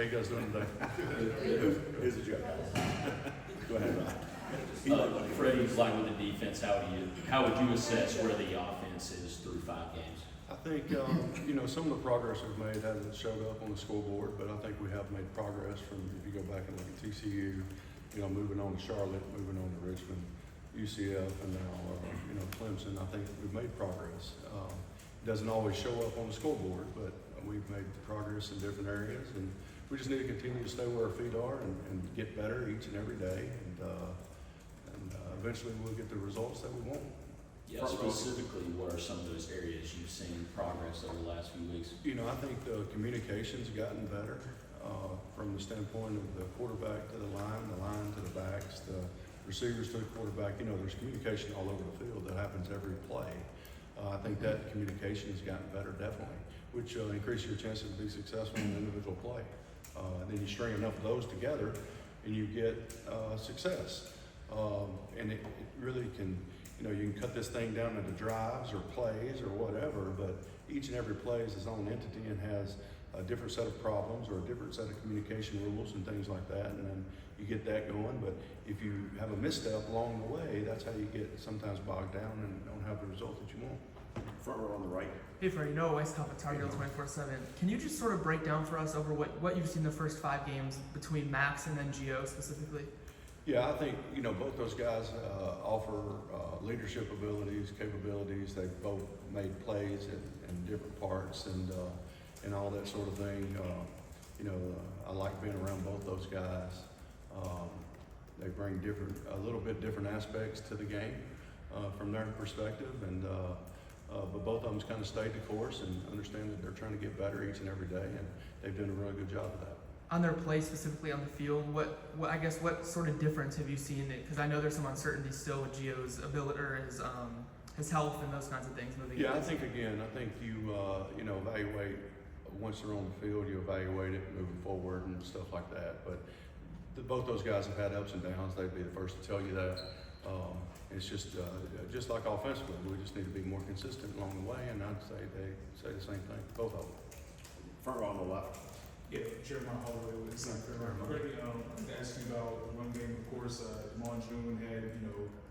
How you guys doing today? Here's a joke, guys. Go ahead, Ryan. Freddie, like with the defense, how would you assess where the offense is through 5 games? I think, some of the progress we've made hasn't showed up on the scoreboard, but I think we have made progress from, if you go back and look at TCU, moving on to Charlotte, moving on to Richmond, UCF, and now, Clemson. I think we've made progress. It doesn't always show up on the scoreboard, but we've made progress in different areas, and we just need to continue to stay where our feet are and get better each and every day, and eventually we'll get the results that we want. Yeah, specifically, what are some of those areas you've seen progress over the last few weeks? I think the communication's gotten better from the standpoint of the quarterback to the line to the backs, the receivers to the quarterback. There's communication all over the field that happens every play. I think that communication has gotten better, definitely, which increases your chances to be successful in an individual play. And then you string enough of those together and you get success. And it really can, you can cut this thing down into drives or plays or whatever, but each and every play is its own entity and has a different set of problems or a different set of communication rules and things like that, and then you get that going. But if you have a misstep along the way, that's how you get sometimes bogged down and don't have the result that you want. Front row on the right. Hey Freddie, Noah Weisskopf at Tar Heel 24/7. Can you just sort of break down for us over what you've seen the first 5 games between Max and then Gio specifically? Yeah, I think, both those guys offer leadership abilities, capabilities. They've both made plays in different parts and all that sort of thing. I like being around both those guys. They bring a little bit different aspects to the game from their perspective, and but both of them kind of stayed the course and understand that they're trying to get better each and every day, and they've done a really good job of that. On their play specifically on the field, what sort of difference have you seen? Because I know there's some uncertainty still with Gio's ability or his health and those kinds of things moving. Yeah, I think you evaluate once they're on the field, you evaluate it moving forward and stuff like that. But both those guys have had ups and downs. They'd be the first to tell you that. It's just like offensively, we just need to be more consistent along the way, and I'd say they say the same thing, both of them. Front row on the left. Yeah, Jeremiah Holloway with South Carolina. Freddie, I wanted to ask you about the run game. Of course, Demond June had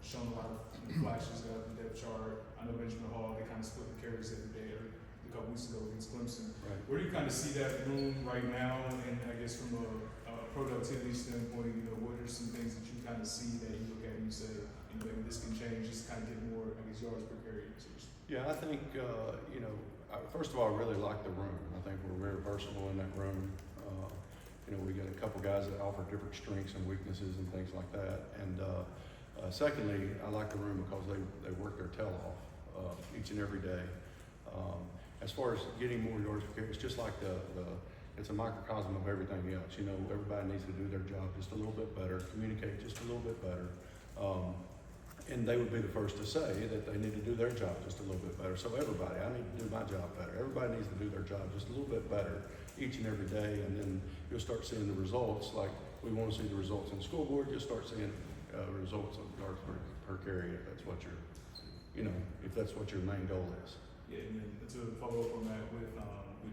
shown a lot of flashes of the depth chart. I know Benjamin Hall, they kind of split the carries every day or a couple weeks ago against Clemson. Right. Where do you kind of see that room right now? And I guess from a productivity standpoint, what are some things that you kind of see that you look at and you say, maybe this can change, just kind of get more, yards per carry? Yeah, I think, first of all, I really like the room. I think we're very versatile in that room. We got a couple guys that offer different strengths and weaknesses and things like that. And secondly, I like the room because they work their tail off each and every day. As far as getting more yards per carry, it's just like it's a microcosm of everything else. Everybody needs to do their job just a little bit better, communicate just a little bit better. And they would be the first to say that they need to do their job just a little bit better. So everybody, I need to do my job better. Everybody needs to do their job just a little bit better each and every day, and then you'll start seeing the results. Like we want to see the results on the scoreboard, you'll start seeing results of yards per carry if that's what your main goal is. Yeah, and then to follow up on that with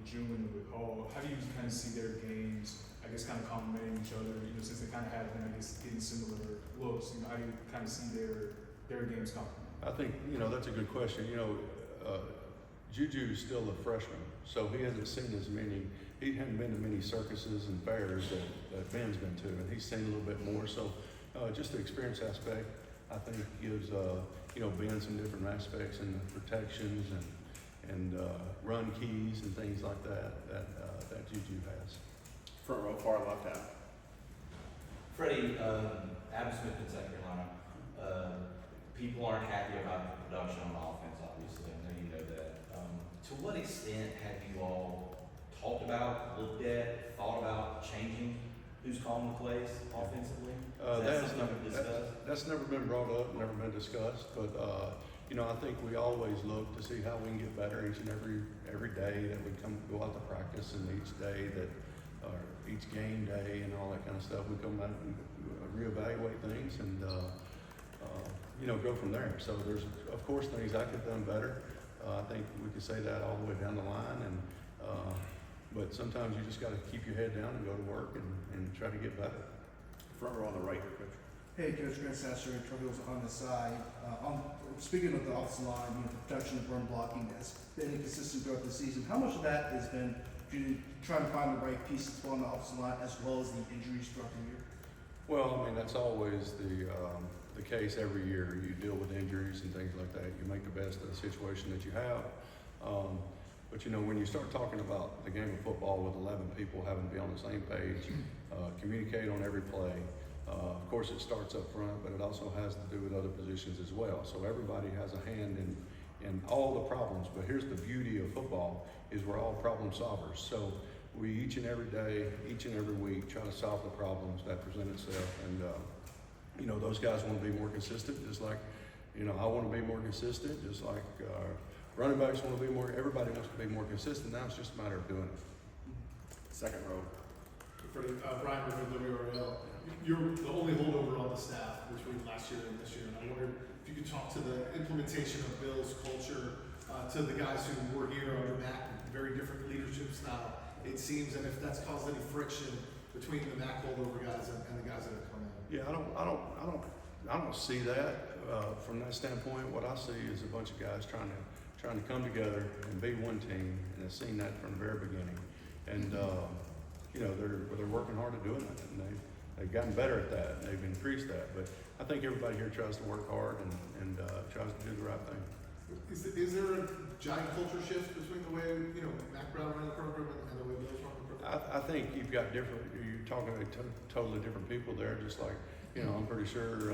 June and with Hall, how do you kind of see their games, I guess, kind of complementing each other, since they kind of have been, getting similar looks? How do you kind of see their games complement? I think, that's a good question. Juju's still a freshman, so he hasn't seen he hadn't been to many circuses and fairs that Ben's been to, and he's seen a little bit more. So just the experience aspect, I think, gives, Ben some different aspects in the protections and run keys and things like that Juju has. Front row, far left out. Freddie, Adam Smith in South Carolina. People aren't happy about the production on offense, obviously. I know you know that. To what extent have you all talked about, looked at, thought about changing who's calling the plays offensively? That's never been brought up, never been discussed. But I think we always look to see how we can get better each and every day that we go out to practice, and each day each game day and all that kind of stuff. We come out and reevaluate things and go from there. So there's, of course, things I could have done better. I think we could say that all the way down the line, but sometimes you just gotta keep your head down and go to work and try to get better. Front row on the right here, Coach. Hey, Coach Grant Sasser, Troubles on the side. Speaking of the offensive line, the protection and run blocking has been inconsistent throughout the season. How much of that has been due to trying to find the right pieces to put on the offensive line as well as the injuries throughout the year? Well, I mean, that's always the case every year. You deal with injuries and things like that. You make the best of the situation that you have. But you know, when you start talking about the game of football with 11 people having to be on the same page, communicate on every play, of course it starts up front, but it also has to do with other positions as well. So everybody has a hand in all the problems. But here's the beauty of football is we're all problem solvers. So we each and every day, each and every week try to solve the problems that present itself. And you know, those guys want to be more consistent, just like, you know, I want to be more consistent, just like running backs want to be more, everybody wants to be more consistent. Now it's just a matter of doing it. Second row. Freddie, Brian with WRL. You're the only holdover on the staff between last year and this year, and I wondered if you could talk to the implementation of Bill's culture to the guys who were here under Mac, very different leadership style, it seems, and if that's caused any friction between the Mac holdover guys and the guys that have come in. Yeah, I don't see that from that standpoint. What I see is a bunch of guys trying to come together and be one team, and I've seen that from the very beginning. And you know, they're working hard at doing that, and they've gotten better at that, and they've increased that. But I think everybody here tries to work hard and tries to do the right thing. Is there a giant culture shift between the way, you know, Mac Brown ran the program and the way Bill's run the program? I think you're talking to totally different people there, just like, you know, I'm pretty sure,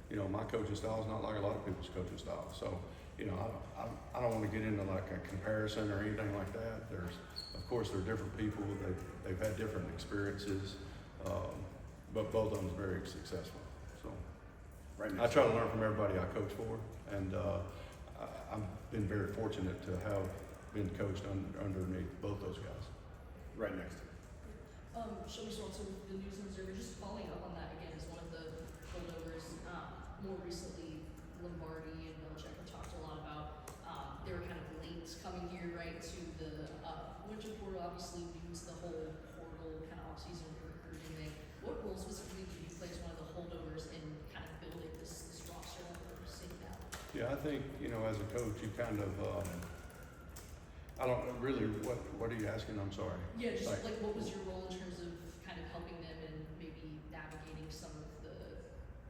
you know, my coaching style is not like a lot of people's coaching style. So, you know, I don't want to get into like a comparison or anything like that. Of course, they're different people. They've had different experiences, but both of them are very successful. So, Right I try to learn from everybody I coach for, and I've been very fortunate to have been coached underneath both those guys. Right next. Shelby Swanson with the News and Observer. Just following up on that again as one of the holdovers. More recently, Lombardi and Belichick have talked a lot about they were kind of late coming here, right, to the winter portal. Obviously, we used the whole portal kind of off-season recruiting thing. What role specifically did you play as one of the holdovers in kind of building this roster that we're seeing now? Yeah, I think, you know, as a coach, you kind of, I don't really, what are you asking? I'm sorry. Yeah, just like what was your role in terms of kind of helping them and maybe navigating some of the,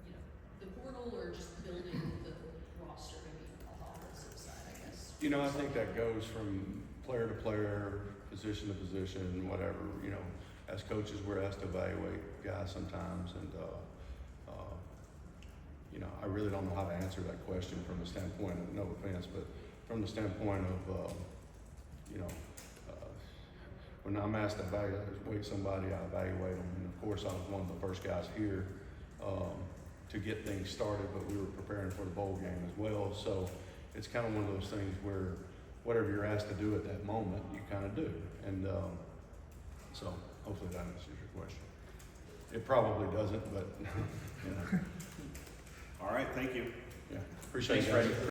you know, the portal or just building the roster maybe on the offensive side, I guess? You know, I think that goes from player to player, position to position, whatever. You know, as coaches, we're asked to evaluate guys sometimes, and you know, I really don't know how to answer that question from the standpoint of, no offense, but from the standpoint of, you know, when I'm asked to evaluate somebody, I evaluate them. And of course, I was one of the first guys here to get things started, but we were preparing for the bowl game as well. So it's kind of one of those things where whatever you're asked to do at that moment, you kind of do. And so hopefully that answers your question. It probably doesn't, but you know. All right, thank you. Yeah, appreciate it, Thanks, guys. Freddie.